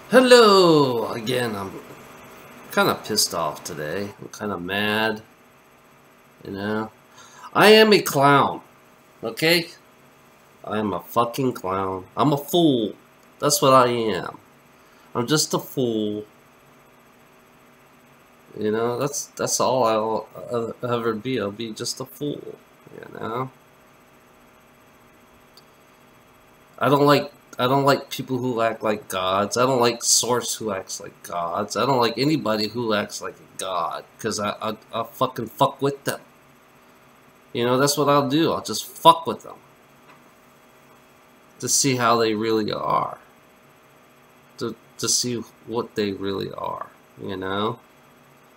Hello! Again, I'm kind of pissed off today. I'm kind of mad, you know? I am a clown, okay? I am a fucking clown. I'm a fool. That's what I am. I'm just a fool. You know, that's all I'll ever be. I'll be just a fool, you know? I don't like people who act like gods. I don't like Source who acts like gods. I don't like anybody who acts like a god, because I'll fucking fuck with them. You know, that's what I'll do. I'll just fuck with them to see how they really are. To see what they really are, you know?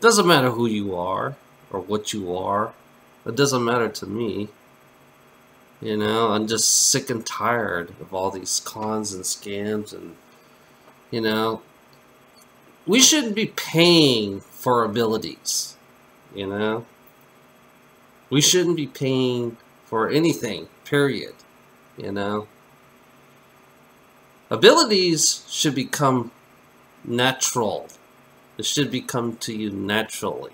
Doesn't matter who you are or what you are. It doesn't matter to me. You know, I'm just sick and tired of all these cons and scams, and, you know, we shouldn't be paying for abilities, you know? We shouldn't be paying for anything, period, you know? Abilities should become natural. It should become to you naturally,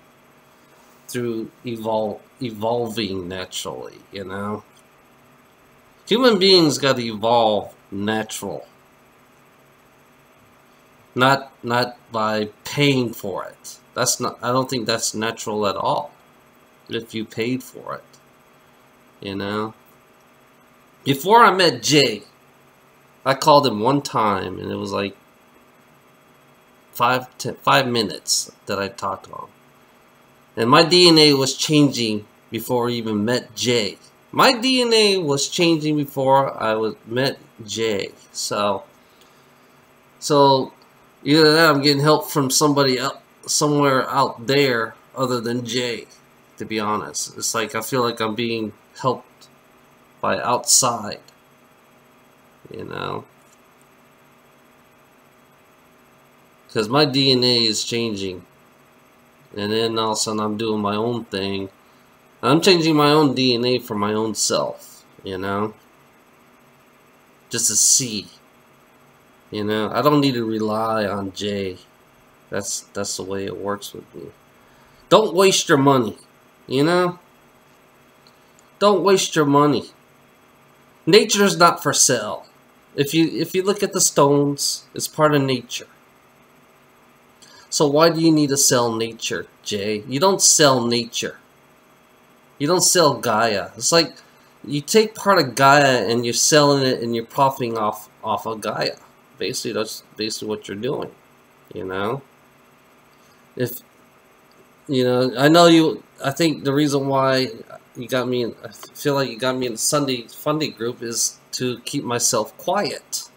through evolving naturally, you know? Human beings got to evolve natural, not by paying for it. That's not. I don't think that's natural at all. If you paid for it, you know. Before I met Jay, I called him one time, and it was like 5 minutes that I talked to him, and my DNA was changing before I even met Jay. My DNA was changing before I met Jay. So either that, I'm getting help from somebody else, somewhere out there other than Jay. To be honest, it's like I feel like I'm being helped by outside. You know, because my DNA is changing, and then all of a sudden I'm doing my own thing. I'm changing my own DNA for my own self, you know? Just to see. You know, I don't need to rely on Jay. That's the way it works with me. Don't waste your money, you know? Don't waste your money. Nature is not for sale. If you look at the stones, it's part of nature. So why do you need to sell nature, Jay? You don't sell nature. You don't sell Gaia. It's like you take part of Gaia and you're selling it and you're profiting off of Gaia. Basically, that's basically what you're doing. You know? If you know, I know you. I think the reason why you got me, I feel like you got me in the Sunday Fundy group is to keep myself quiet.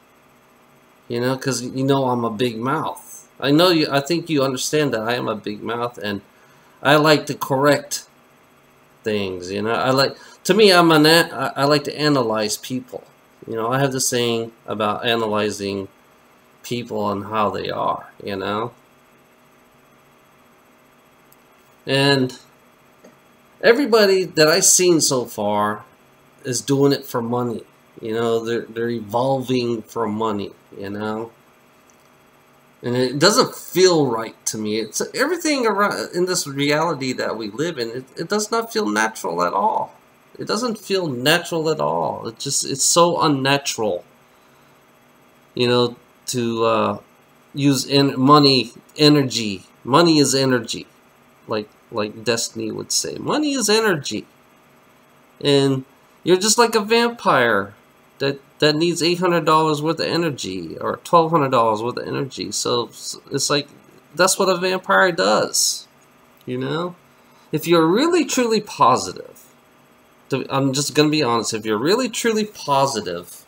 You know, because you know I'm a big mouth. I know you. I think you understand that I am a big mouth, and I like to correct things, you know. I like to analyze people. You know, I have this saying about analyzing people and how they are, you know. And everybody that I've seen so far is doing it for money. You know, they're evolving for money, you know. And it doesn't feel right to me. It's everything around in this reality that we live in. It does not feel natural at all. It doesn't feel natural at all. It's so unnatural. You know, to use money, energy. Money is energy, like Destiny would say. Money is energy, and you're just like a vampire that needs $800 worth of energy or $1,200 worth of energy. So it's like that's what a vampire does, you know. If you're really truly positive, I'm just gonna be honest. If you're really truly positive,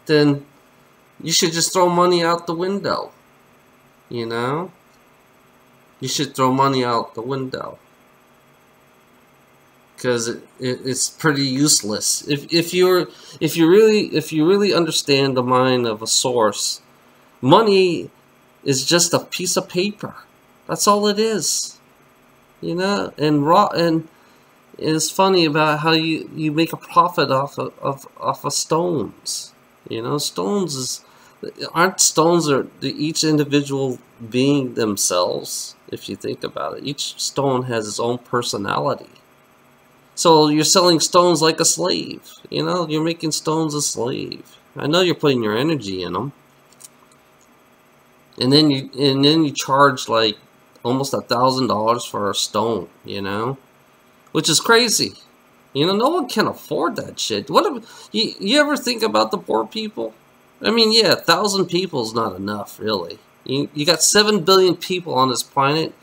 then you should just throw money out the window. You know, you should throw money out the window. Because it's pretty useless. If you really understand the mind of a source, money is just a piece of paper. That's all it is, you know. And it's funny about how you make a profit off of stones. You know, stones Aren't stones are each individual being themselves? If you think about it, each stone has its own personality. So you're selling stones like a slave. You know, you're making stones a slave. I know you're putting your energy in them, and then you charge like almost $1,000 for a stone. You know, which is crazy. You know, no one can afford that shit. What if, you ever think about the poor people? I mean, yeah, 1,000 people is not enough, really. You got 7 billion people on this planet,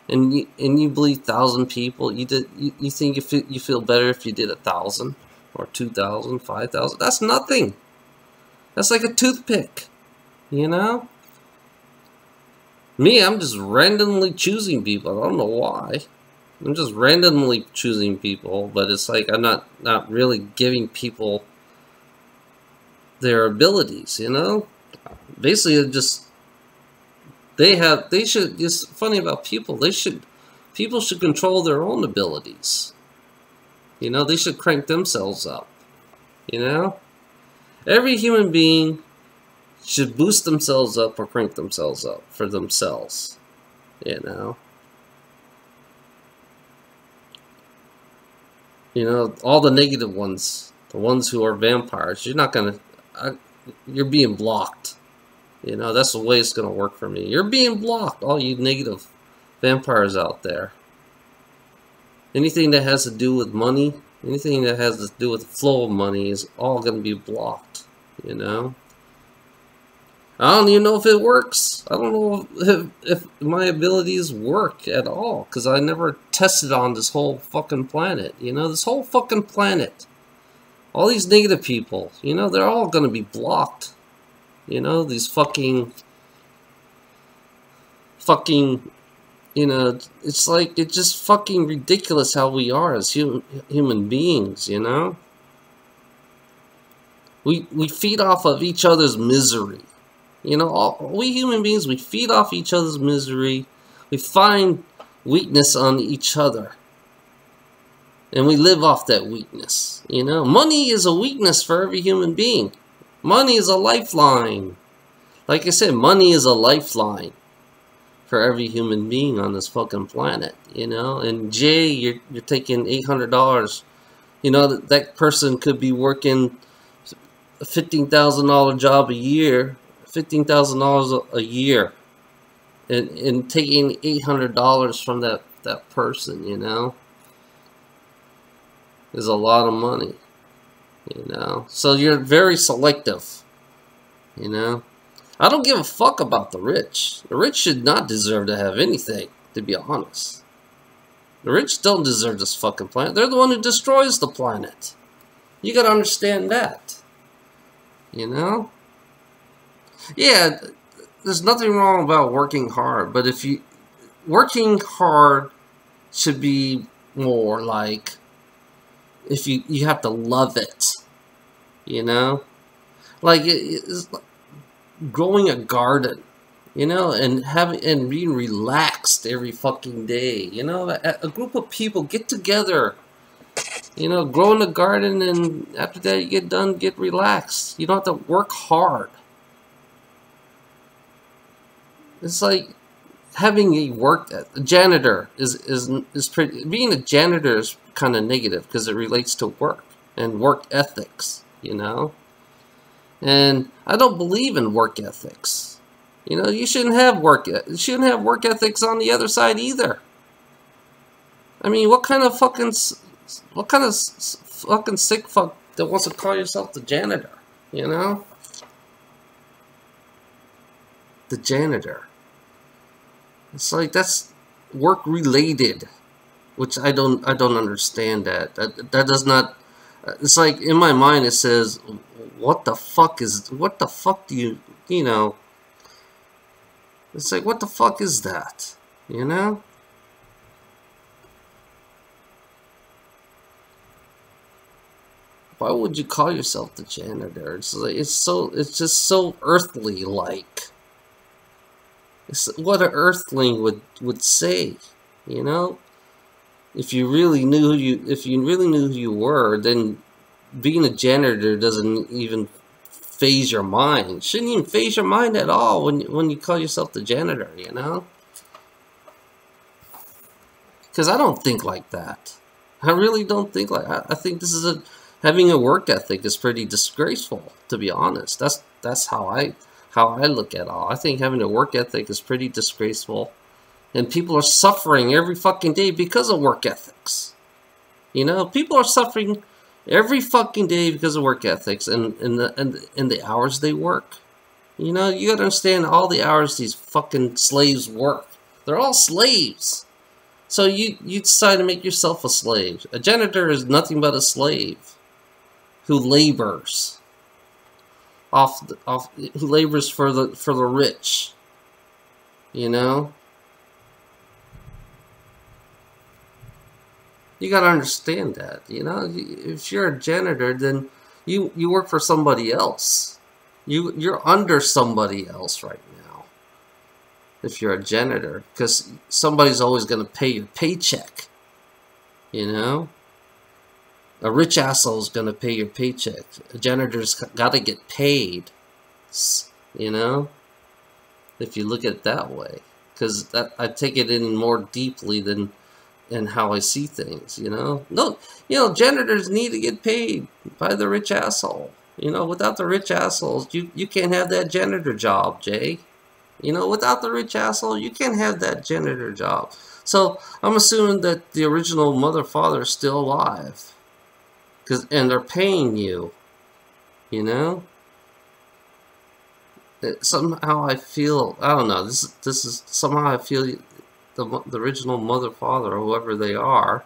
and you believe 1,000 people. You think you feel better if you did 1,000 or 2,000, 5,000? That's nothing. That's like a toothpick, you know. Me, I'm just randomly choosing people. I don't know why. I'm just randomly choosing people, but it's like I'm not really giving people their abilities, you know. Basically, it just they should. It's funny about people. People should control their own abilities. You know, they should crank themselves up. You know, every human being should boost themselves up or crank themselves up for themselves. You know. You know, all the negative ones, the ones who are vampires, you're being blocked. You know, that's the way it's going to work for me. You're being blocked, all you negative vampires out there. Anything that has to do with money, anything that has to do with the flow of money is all going to be blocked, you know. I don't even know if it works. I don't know if my abilities work at all, because I never tested on this whole fucking planet. You know, this whole fucking planet. All these negative people, you know, they're all going to be blocked. You know, these fucking, you know, it's like, it's just fucking ridiculous how we are as human beings, you know. We feed off of each other's misery. You know, we human beings, we feed off each other's misery. We find weakness on each other. And we live off that weakness. You know, money is a weakness for every human being. Money is a lifeline. Like I said, money is a lifeline for every human being on this fucking planet. You know, and Jay, you're taking $800. You know, that person could be working a $15,000 job a year. $15,000 a year, and taking $800 from that person, you know, is a lot of money, you know. So you're very selective, you know. I don't give a fuck about the rich. The rich should not deserve to have anything, to be honest. The rich don't deserve this fucking planet. They're the one who destroys the planet. You gotta understand that, you know. Yeah, there's nothing wrong about working hard, but working hard should be more like, if you have to love it, you know, like it's like growing a garden, you know, and being relaxed every fucking day, you know. A group of people get together, you know, grow in a garden, and after that you get done, get relaxed. You don't have to work hard. It's like having a janitor is pretty. Being a janitor is kind of negative because it relates to work and work ethics, you know. And I don't believe in work ethics. You know, you shouldn't have work ethics on the other side either. I mean, what kind of fucking sick fuck that wants to call yourself the janitor? You know, the janitor. It's like that's work related, which I don't understand that. That does not. It's like in my mind it says, what the fuck do you know? It's like, what the fuck is that? You know? Why would you call yourself the janitor? It's like, it's just so earthly like. It's what an earthling would say, you know. If you really knew who you were, then being a janitor doesn't even phase your mind. Shouldn't even phase your mind at all when you call yourself the janitor, you know? Because I don't think like that. I really don't think like I think this is having a work ethic is pretty disgraceful, to be honest. That's how I look at it all. I think having a work ethic is pretty disgraceful, and people are suffering every fucking day because of work ethics. You know, people are suffering every fucking day because of work ethics and the hours they work. You know, you gotta understand all the hours these fucking slaves work. They're all slaves. So you decide to make yourself a slave. A janitor is nothing but a slave who labors who labors for the rich. You know? You gotta understand that, you know? If you're a janitor, then you work for somebody else. You're under somebody else right now. If you're a janitor, because somebody's always gonna pay your paycheck. You know? A rich asshole's gonna pay your paycheck. A janitor's gotta get paid. You know? If you look at it that way. Because I take it in more deeply than how I see things, you know? No, you know, janitors need to get paid by the rich asshole. You know, without the rich assholes, you can't have that janitor job, Jay. You know, without the rich asshole, you can't have that janitor job. So, I'm assuming that the original mother-father is still alive. And they're paying you. You know? Somehow I feel, I don't know, this is, somehow I feel the original mother-father, or whoever they are,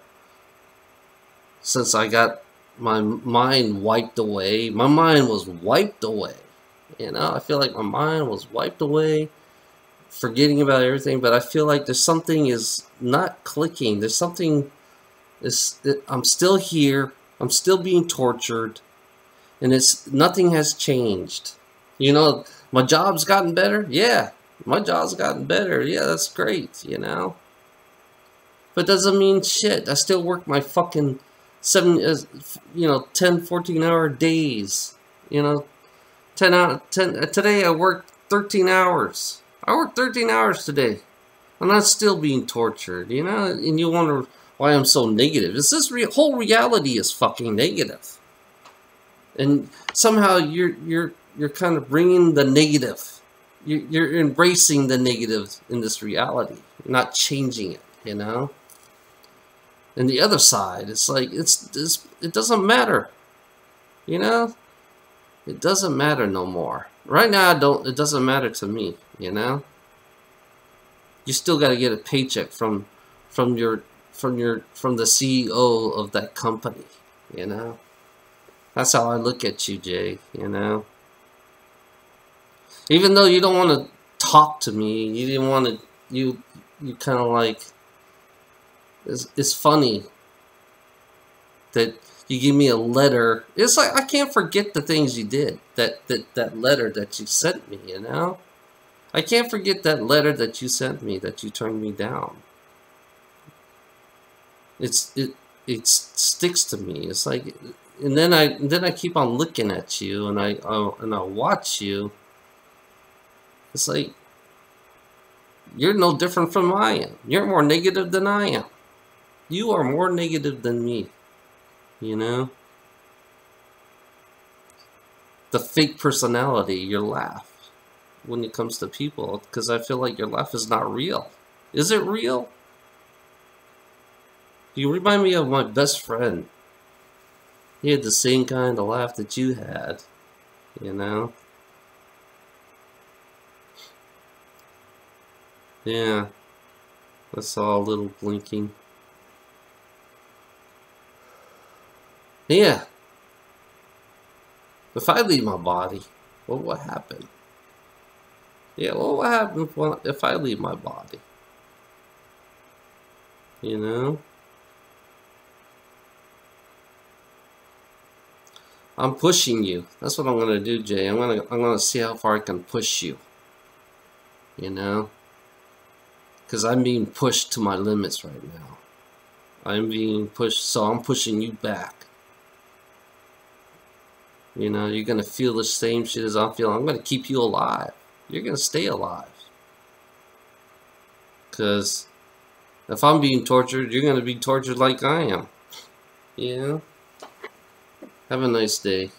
since I got my mind wiped away. My mind was wiped away. You know, I feel like my mind was wiped away, forgetting about everything, but I feel like there's something is not clicking. There's something, I'm still here, I'm still being tortured, and nothing has changed. You know, my job's gotten better? Yeah. My job's gotten better. Yeah, that's great, you know. But doesn't mean shit. I still work my fucking 10, 14-hour days. You know, 10 today I worked 13 hours. I worked 13 hours today. And I'm still being tortured, you know. And you wonder why I'm so negative. It's this whole reality is fucking negative. And somehow you're kind of bringing the negative. You're embracing the negative in this reality. You're not changing it, you know? And the other side, it's like, it doesn't matter. You know? It doesn't matter no more. Right now, it doesn't matter to me, you know? You still got to get a paycheck from the CEO of that company, you know? That's how I look at you, Jay, you know? Even though you don't want to talk to me, you didn't want to, you kind of like, it's funny that you give me a letter. It's like, I can't forget the things you did, that letter that you sent me, you know? I can't forget that letter that you sent me, that you turned me down. It sticks to me. It's like, and then I keep on looking at you, and I watch you. It's like, you're no different from I am. You're more negative than I am. You are more negative than me. You know? The fake personality, your laugh, when it comes to people. Because I feel like your laugh is not real. Is it real? You remind me of my best friend. He had the same kind of laugh that you had. You know? Yeah, I saw a little blinking. Yeah. If I leave my body, what will happen? Yeah, what will happen if I leave my body? You know? I'm pushing you. That's what I'm gonna do, Jay. I'm gonna see how far I can push you. You know? Because I'm being pushed to my limits right now. I'm being pushed, so I'm pushing you back. You know, you're gonna feel the same shit as I'm feeling. I'm gonna keep you alive. You're gonna stay alive. Because if I'm being tortured, you're gonna be tortured like I am. You know? Have a nice day.